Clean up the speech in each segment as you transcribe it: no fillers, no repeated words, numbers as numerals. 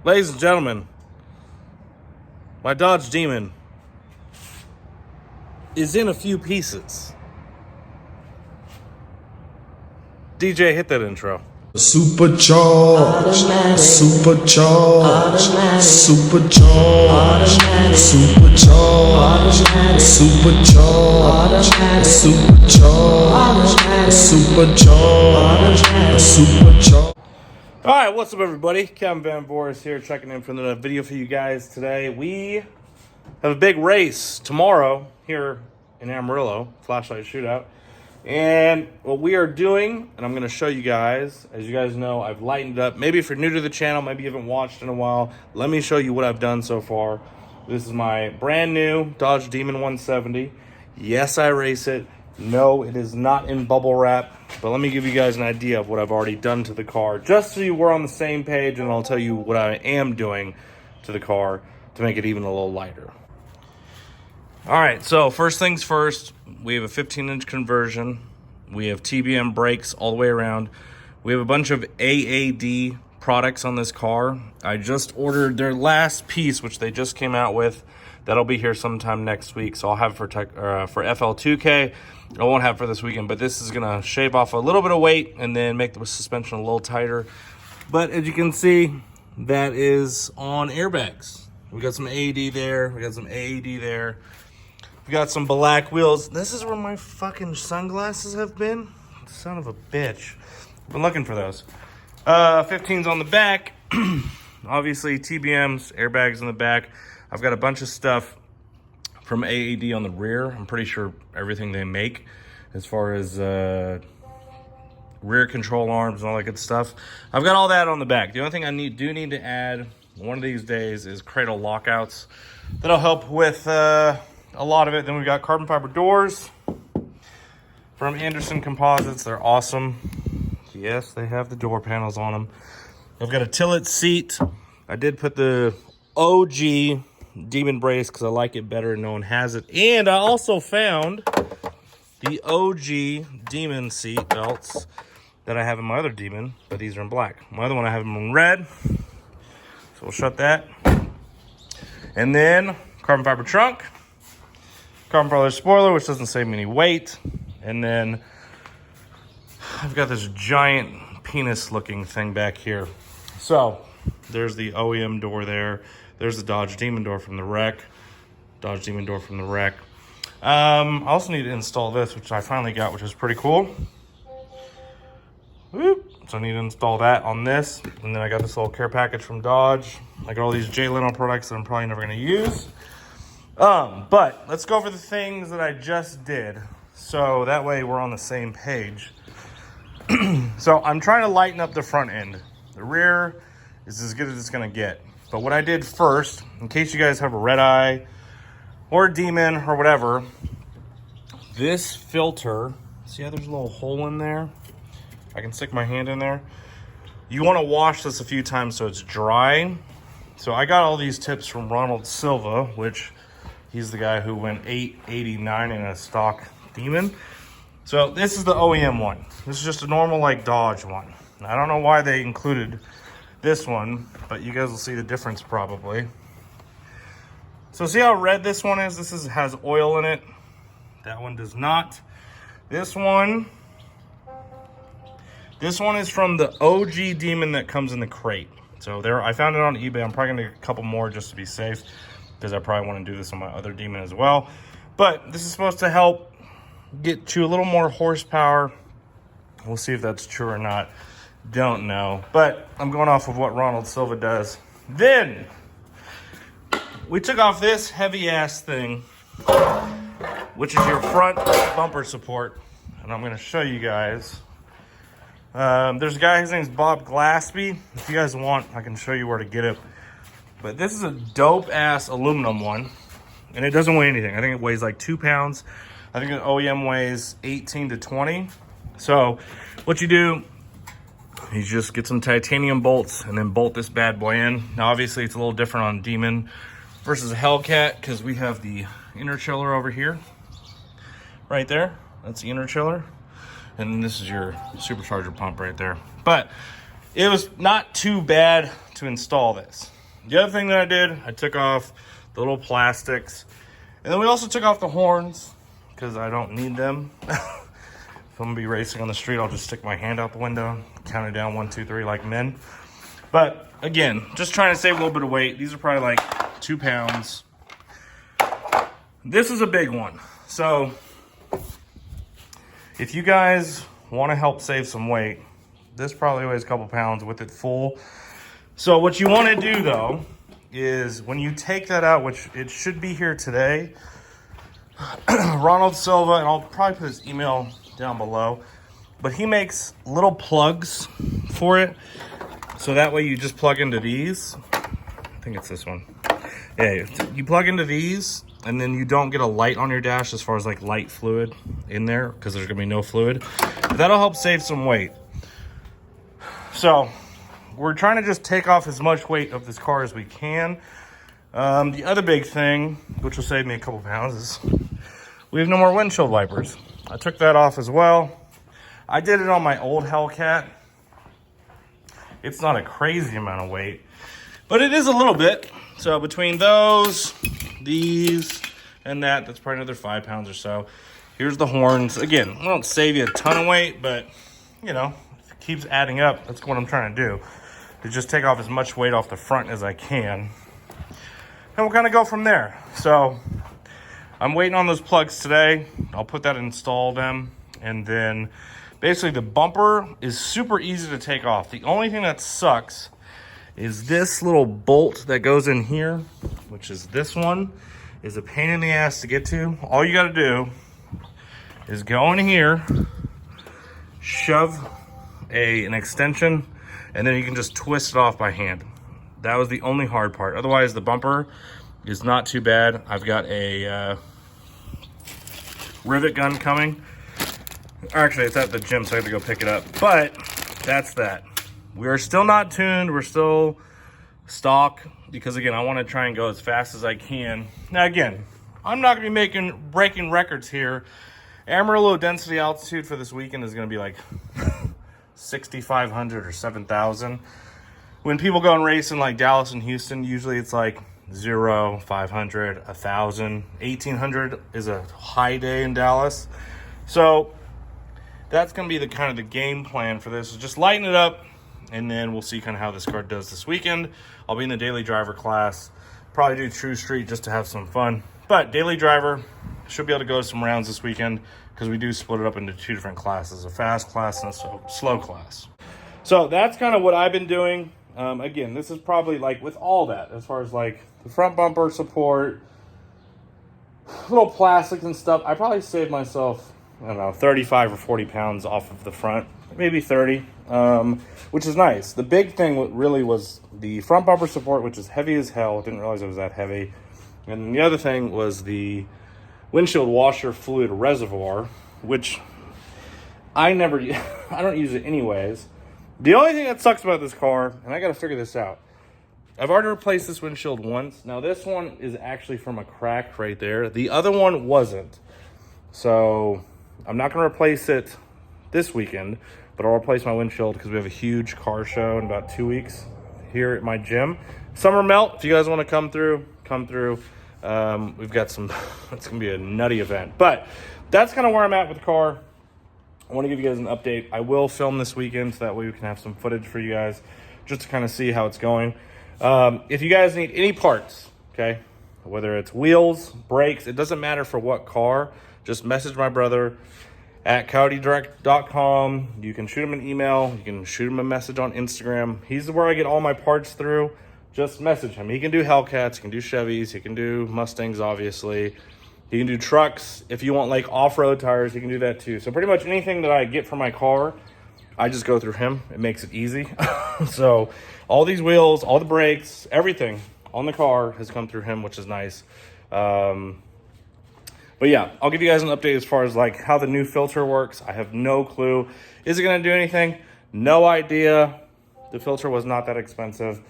Ladies and gentlemen, my Dodge Demon is in a few pieces. DJ, hit that intro. Supercharged, supercharged, supercharged, supercharged, supercharged, supercharged, supercharged, supercharged. All right, what's up, everybody? Kevin Van Boris here, checking in for another video for you guys today. We have a big race tomorrow here in Amarillo, flashlight shootout. And what we are doing, and I'm going to show you guys, as you guys know, I've lightened up. Maybe if you're new to the channel, maybe you haven't watched in a while, let me show you what I've done so far. This is my brand new Dodge Demon 170. Yes, I race it. No, it is not in bubble wrap, but let me give you guys an idea of what I've already done to the car, just so we're on the same page, and I'll tell you what I am doing to the car to make it even a little lighter. All right, so first things first, we have a 15-inch conversion. We have TBM brakes all the way around. We have a bunch of AAD products on this car. I just ordered their last piece, which they just came out with. That'll be here sometime next week, so I'll have it for FL2K. I won't have it for this weekend, but this is gonna shave off a little bit of weight and then make the suspension a little tighter. But as you can see, that is on airbags. We got some AAD there, we got some AAD there. We got some black wheels. This is where my fucking sunglasses have been. Son of a bitch. Been looking for those. 15's on the back. Obviously, TBMs, airbags in the back. I've got a bunch of stuff from AAD on the rear. I'm pretty sure everything they make as far as rear control arms and all that good stuff. I've got all that on the back. The only thing I do need to add one of these days is cradle lockouts. That'll help with a lot of it. Then we've got carbon fiber doors from Anderson Composites. They're awesome. Yes, they have the door panels on them. I've got a tilt seat. I did put the OG Demon brace because I like it better and no one has it. And I also found the OG Demon seat belts that I have in my other Demon, but these are in black. My other one, I have them in red. So we'll shut that. And then carbon fiber trunk. Carbon fiber spoiler, which doesn't save me any weight. And then I've got this giant penis looking thing back here. So there's the OEM door there. There's the Dodge Demon door from the wreck. Dodge Demon door from the wreck. I also need to install this, which I finally got, which is pretty cool. Whoop. So I need to install that on this. And then I got this little care package from Dodge. I got all these J Leno products that I'm probably never going to use. But let's go over the things that I just did, so that way we're on the same page. So I'm trying to lighten up the front end. The rear is as good as it's gonna get. But what I did first, in case you guys have a red eye or a Demon or whatever, this filter, see how there's a little hole in there? I can stick my hand in there. You wanna wash this a few times so it's dry. So I got all these tips from Ronald Silva, which he's the guy who went $889 in a stock Demon. So this is the OEM one. This is just a normal like Dodge one. I don't know why they included this one, but you guys will see the difference probably. So see how red this one is? This has oil in it. That one does not. This one is from the OG Demon that comes in the crate. So there, I found it on eBay. I'm probably gonna get a couple more just to be safe, because I probably want to do this on my other Demon as well. But this is supposed to help get you a little more horsepower. We'll see if that's true or not. Don't know. But I'm going off of what Ronald Silva does. Then we took off this heavy ass thing, which is your front bumper support. And I'm going to show you guys. There's a guy, his name's Bob Glaspie. If you guys want, I can show you where to get it. But this is a dope ass aluminum one, and it doesn't weigh anything. I think it weighs like 2 pounds. I think the OEM weighs 18 to 20. So what you do, you just get some titanium bolts and then bolt this bad boy in. Now obviously it's a little different on Demon versus a Hellcat because we have the inner chiller over here. Right there, that's the inner chiller. And this is your supercharger pump right there. But it was not too bad to install this. the other thing that I did, I took off the little plastics. And then we also took off the horns because I don't need them. If I'm gonna be racing on the street, I'll just stick my hand out the window, count it down 1, 2, 3 like men. But again, just trying to save a little bit of weight. These are probably like 2 pounds. This is a big one. So if you guys want to help save some weight, this probably weighs a couple pounds with it full. So what you want to do though, is when you take that out, which it should be here today, Ronald Silva, and I'll probably put his email down below, but he makes little plugs for it. So that way you just plug into these. I think it's this one. Yeah, you plug into these and then you don't get a light on your dash as far as like light fluid in there because there's gonna be no fluid. But that'll help save some weight. So we're trying to just take off as much weight of this car as we can. The other big thing, which will save me a couple pounds, is we have no more windshield wipers. I took that off as well. I did it on my old Hellcat. It's not a crazy amount of weight, but it is a little bit. So between those, these, and that's probably another 5 pounds or so. Here's the horns. Again, I don't save you a ton of weight, but you know, if it keeps adding up, that's what I'm trying to do. To just take off as much weight off the front as I can. And we'll kind of go from there. So I'm waiting on those plugs today. I'll put that, install them. And then basically the bumper is super easy to take off. The only thing that sucks is this little bolt that goes in here, which is this one, is a pain in the ass to get to. All you gotta do is go in here, shove an extension, and then you can just twist it off by hand. That was the only hard part. Otherwise, the bumper is not too bad. I've got a rivet gun coming. Actually, it's at the gym, so I have to go pick it up. But that's that. We are still not tuned. We're still stock because, again, I want to try and go as fast as I can. Now, again, I'm not going to be breaking records here. Amarillo density altitude for this weekend is going to be like 6,500 or 7,000. When people go and race in like Dallas and Houston, usually it's like 0, 500, 1,000. 1,800 is a high day in Dallas. So that's going to be the kind of the game plan for this. Is just lighten it up, and then we'll see kind of how this car does this weekend. I'll be in the daily driver class. Probably do True Street just to have some fun. But daily driver, should be able to go some rounds this weekend because we do split it up into 2 different classes, a fast class and a slow class. So that's kind of what I've been doing. Again, this is probably like with all that, as far as like the front bumper support, little plastics and stuff, I probably saved myself, I don't know, 35 or 40 pounds off of the front, maybe 30, which is nice. The big thing really was the front bumper support, which is heavy as hell. Didn't realize it was that heavy. And then the other thing was the windshield washer fluid reservoir, which I don't use it anyways. The only thing that sucks about this car, and I got to figure this out, I've already replaced this windshield once. Now this one is actually from a crack right there. The other one wasn't. So I'm not going to replace it this weekend, but I'll replace my windshield because we have a huge car show in about 2 weeks here at my gym. Summer melt, if you guys want to come through, come through. We've got some, it's going to be a nutty event. But that's kind of where I'm at with the car. I want to give you guys an update. I will film this weekend so that way we can have some footage for you guys just to kind of see how it's going. If you guys need any parts, okay, whether it's wheels, brakes, it doesn't matter for what car, just message my brother at coyotedirect.com. You can shoot him an email. You can shoot him a message on Instagram. He's where I get all my parts through. Just message him. He can do Hellcats. He can do Chevys. He can do Mustangs, obviously. He can do trucks. If you want like off-road tires, he can do that too. So pretty much anything that I get for my car, I just go through him. It makes it easy. So all these wheels, all the brakes, everything on the car has come through him, which is nice. But yeah, I'll give you guys an update as far as like how the new filter works. I have no clue. Is it going to do anything? No idea. The filter was not that expensive,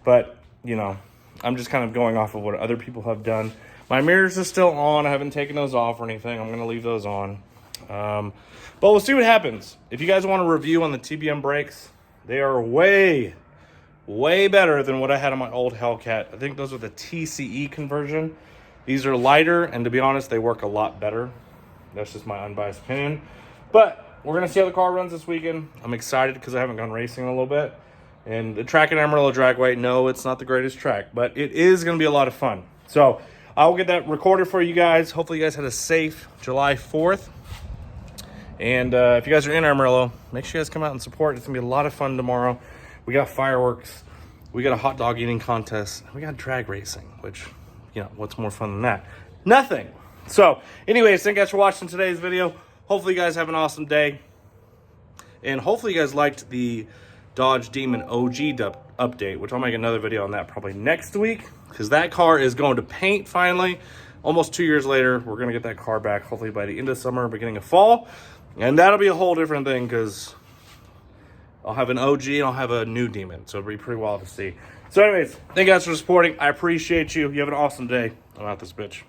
but you know, I'm just kind of going off of what other people have done. My mirrors are still on. I haven't taken those off or anything. I'm going to leave those on. But we'll see what happens. If you guys want a review on the TBM brakes, they are way, way better than what I had on my old Hellcat. I think those are the TCE conversion. These are lighter, and to be honest, they work a lot better. That's just my unbiased opinion. But we're going to see how the car runs this weekend. I'm excited because I haven't gone racing in a little bit. And the track in Amarillo Dragway, no, it's not the greatest track, but it is going to be a lot of fun. So I will get that recorded for you guys. Hopefully you guys had a safe July 4th. And if you guys are in Amarillo, make sure you guys come out and support. It's going to be a lot of fun tomorrow. We got fireworks. We got a hot dog eating contest. We got drag racing, which, you know, what's more fun than that? Nothing. So anyways, thank you guys for watching today's video. Hopefully you guys have an awesome day. And hopefully you guys liked the Dodge Demon OG update, which I'll make another video on that probably next week, because that car is going to paint finally. Almost 2 years later, we're going to get that car back hopefully by the end of summer, beginning of fall. And that'll be a whole different thing, because I'll have an OG and I'll have a new Demon. So it'll be pretty wild to see. So anyways, thank you guys for supporting. I appreciate you. You have an awesome day. I'm out this bitch.